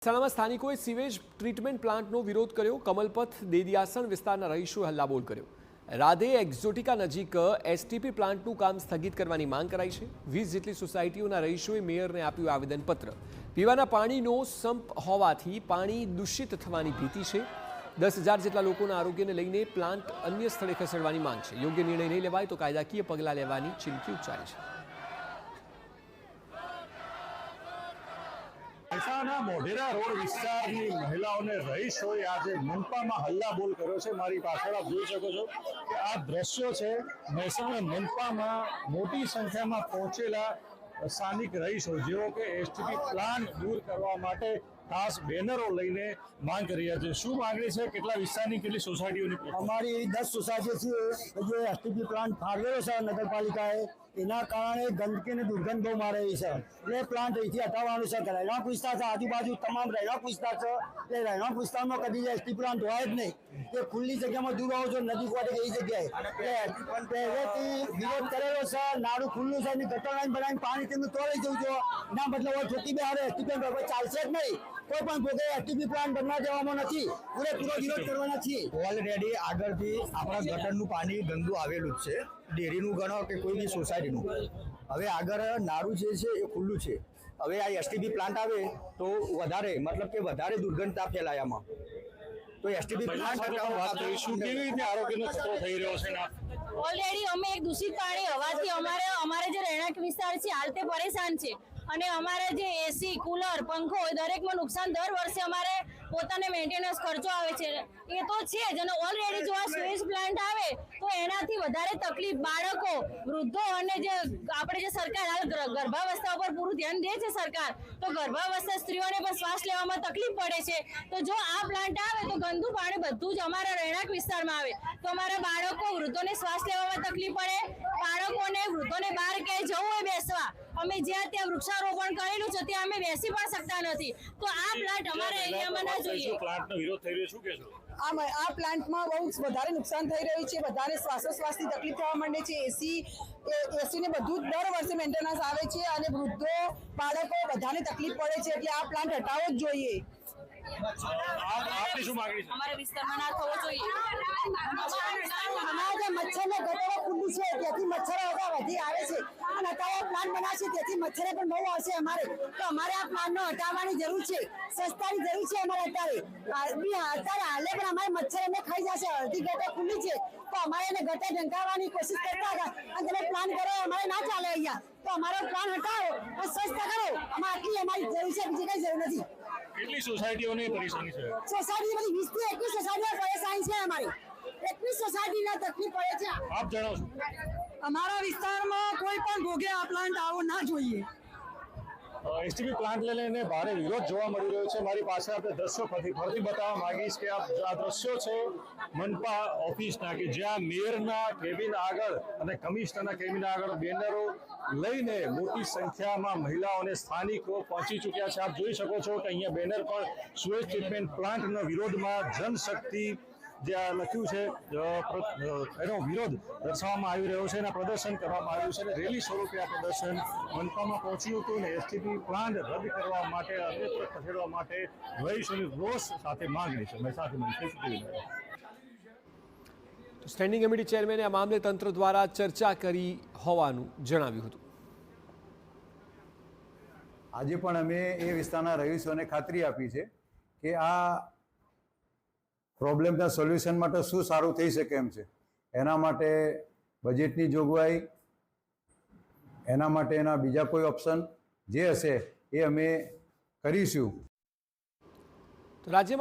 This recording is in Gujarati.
મહેસાણામાં સ્થાનિકોએ સીવેજ ટ્રીટમેન્ટ પ્લાન્ટનો વિરોધ કર્યો. કમલપથ દેદિયાસણ વિસ્તારના રહીશોએ હલ્લાબોલ કર્યો. રાધે એક્ઝોટિકા નજીક એસટીપી પ્લાન્ટનું કામ સ્થગિત કરવાની માંગ કરાઈ છે. 20 જેટલી સોસાયટીઓના રહીશોએ મેયરને આપ્યું આવેદનપત્ર. પીવાના પાણીનો સંપ હોવાથી પાણી દૂષિત થવાની ભીતિ છે. 10,000 જેટલા લોકોના આરોગ્યને લઈને પ્લાન્ટ અન્ય સ્થળે ખસેડવાની માંગ છે. યોગ્ય નિર્ણય નહીં લેવાય તો કાયદાકીય પગલાં લેવાની ચીમકી ઉચ્ચારી છે. મહેસાણા મોઢેરા રોડ વિસ્તારની મહિલાઓને રહીશોએ આજે મનપામાં હલ્લાબોલ કર્યો છે. મારી પાછળ આપ જોઈ શકો છો કે આ દ્રશ્યો છે મહેસાણા મનપામાં મોટી સંખ્યામાં પહોંચેલા સ્થાનિક રહીશો જેઓ કે એસટીપી પ્લાન્ટ દૂર કરવા માટે ખાસ બેનરો લઈને માંગ કરી રહ્યા છે. શું માંગણી છે? કેટલા વિસ્તારની કેટલી સોસાયટીઓની? અમારી 10 સોસાયટી છે જે એસટીપી પ્લાન્ટ ફાળવેલો છે નગરપાલિકાએ. એના કારણે ગંદકી અને દુર્ગંધ બહુ મારે છે. એટલે પ્લાન્ટ અહીંથી હટાવવાનું છે. રહેણાંક વિસ્તાર છે, આજુબાજુ તમામ રહેણાંક વિસ્તાર છે. એટલે રહેણાંક વિસ્તારમાં કદી એસટી પ્લાન્ટ હોય જ નહીં. એ ખુલ્લી જગ્યામાં દૂર આવો છો, નદી કોટે એ જગ્યાએ એટલે પહેલેથી વિરોધ કરેલો છે. નાળું ખુલ્લું છે, ગટર લાઈન બનાવીને પાણી તેમનું તોડી જવું જોઈએ. ના બદલે હોય ઠોકી બે હારે એસટી પ્લાન્ટ ચાલશે જ નહીં. કોઈ પણ પોતે એસટીપી પ્લાન્ટ બનવા દેવામાં નથી. પૂરેપૂરો વિરોધ કરવાના છીએ. ઓલરેડી આગળથી આપણા ગટરનું પાણી ગંદુ આવેલું જ છે. ડેરીનું ગણો કે કોઈ બી સોસાયટીનું. હવે આગળ નાળું જે છે એ ખુલ્લું છે. હવે આ એસટીપી પ્લાન્ટ આવે તો વધારે મતલબ કે વધારે દુર્ગંધતા ફેલાય આમાં. તો એસટીપી પ્લાન્ટ વાત કરીશું કેવી રીતે આરોગ્યનો ખતરો થઈ રહ્યો છે. ઓલરેડી અમે એક દૂષિત પાણી હવાથી અમારે જે રહેણાંક વિસ્તાર છે હાલ તે પરેશાન છે. અને અમારે જે એસી કુલર પંખો દરેકમાં નુકસાન દર વર્ષે અમારે પોતાને મેન્ટેનન્સ ખર્ચો આવે છે. એ તો છે જ. અને ઓલરેડી જો આ સ્વેજ પ્લાન્ટ આવે તો એનાથી વધારે તકલીફ બાળકો, વૃદ્ધો અને જે આપણે જે સરકાર હાલ ગર્ભાવસ્થા ઉપર પૂરું ધ્યાન દે છે સરકાર, તો ગર્ભાવસ્થા સ્ત્રીઓને પણ શ્વાસ લેવામાં તકલીફ પડે છે. તો જો આ પ્લાન્ટ આવે તો ગંદુ પાણી બધું જ અમારા રહેણાંક વિસ્તારમાં આવે તો અમારા બાળકો, વૃદ્ધોને શ્વાસ લેવામાં તકલીફ પડે. બાળકોને, વૃદ્ધોને બહાર ક્યાંય જવું હોય બેસવા, અમે જ્યાં ત્યાં વૃક્ષારોપણ કરેલું છે ત્યાં અમે બેસી પણ શકતા નથી. તો આ પ્લાન્ટ અમારે એરિયામાં ના જોઈએ. પ્લાન્ટનો વિરોધ થઈ રહ્યો, શું કહેશો? આ પ્લાન્ટમાં બહુ વધારે નુકસાન થઈ રહ્યું છે. બધાને શ્વાસોશ્વાસની તકલીફ થવા માંડે છે. એસીને બધું જ દર વર્ષે મેન્ટેનન્સ આવે છે અને વૃદ્ધો, બાળકો બધાને તકલીફ પડે છે. એટલે આ પ્લાન્ટ હટાવવો જ જોઈએ. આપની શું માંગણી છે? અમારા વિસ્તારમાં ના થવો જોઈએ. અમારા જે મચ્છરને ગટરો ખુલ્લી છે ત્યાંથી મચ્છરો વધી આવે છે અને અત્યારે પ્લાન્ટ બનાવશે તેથી મચ્છરે પણ બહુ આવશે અમારે. તો અમારે આ પ્લાન્ટનો હટાવવાની જરૂર છે. સસ્તાની જરૂર છે અમારે અત્યારે હાલે પણ અમારે મચ્છર અમે ખાઈ જશે. અડધી ગટર ખુલ્લી છે તો અમારે એને ગટર ઢંકાવવાની કોશિશ કરતા હતા અને તમે પ્લાન કરો અમારે ના ચાલે અહીંયા. તો અમારો પ્લાન હટાવો અને સસ્તા કરો. આમાં આટલી અમારી જરૂર છે, બીજી કઈ જરૂર નથી. કેટલી સોસાયટીઓની પરેશાની છે? સોસાયટી બધી 20 થી 21 સોસાયટીઓ પરેશાની છે. અમારી 21 સોસાયટીના તકલીફ પડે છે. આપ જણાવશો. અમારા વિસ્તારમાં કોઈ પણ ભોગે આ પ્લાન્ટ આવો ના જોઈએ. એસટીપી પ્લાન્ટ લઈને ભારે વિરોધ જોવા મળી રહ્યો છે. મારી પાસે આપણે દ્રશ્યો ફરીથી બતાવવા માંગીશ કે આ દ્રશ્યો છે મનપા ઓફિસના કે જ્યાં મેયરના કેબિન આગળ અને કમિશનરના કેબિન આગળ બેનરો લઈને મોટી સંખ્યામાં મહિલાઓ અને સ્થાનિકો પહોંચી ચૂક્યા છે. આપ જોઈ શકો છો કે અહીંયા બેનર પર સ્વેજ ટ્રીટમેન્ટ પ્લાન્ટના વિરોધમાં જનશક્તિ જે લખ્યું છે એનો વિરોધ દર્શાવવામાં આવી રહ્યો છે. એના પ્રદર્શન કરવામાં આવ્યું છે અને રેલી સ્વરૂપે આ પ્રદર્શન મનપામાં પહોંચ્યું હતું અને એસટીપી પ્લાન્ટ રદ કરવા માટે, અન્યત્ર ખસેડવા માટે રહીશોની રોષ સાથે માંગણી છે. મેં સાથે મળી સ્ટેન્ડિંગ કમિટી ચેરમેને આ મામલે તંત્ર દ્વારા ચર્ચા કરી હોવાનું જણાવ્યું હતું. આજે પણ અમે એ વિસ્તારના રહીશોને ખાતરી આપી છે કે આ પ્રોબ્લેમના સોલ્યુશન માટે શું સારું થઈ શકે એમ છે. એના માટે બજેટની જોગવાઈ, એના માટેના બીજા કોઈ ઓપ્શન જે હશે એ અમે કરીશું. રાજ્યમાં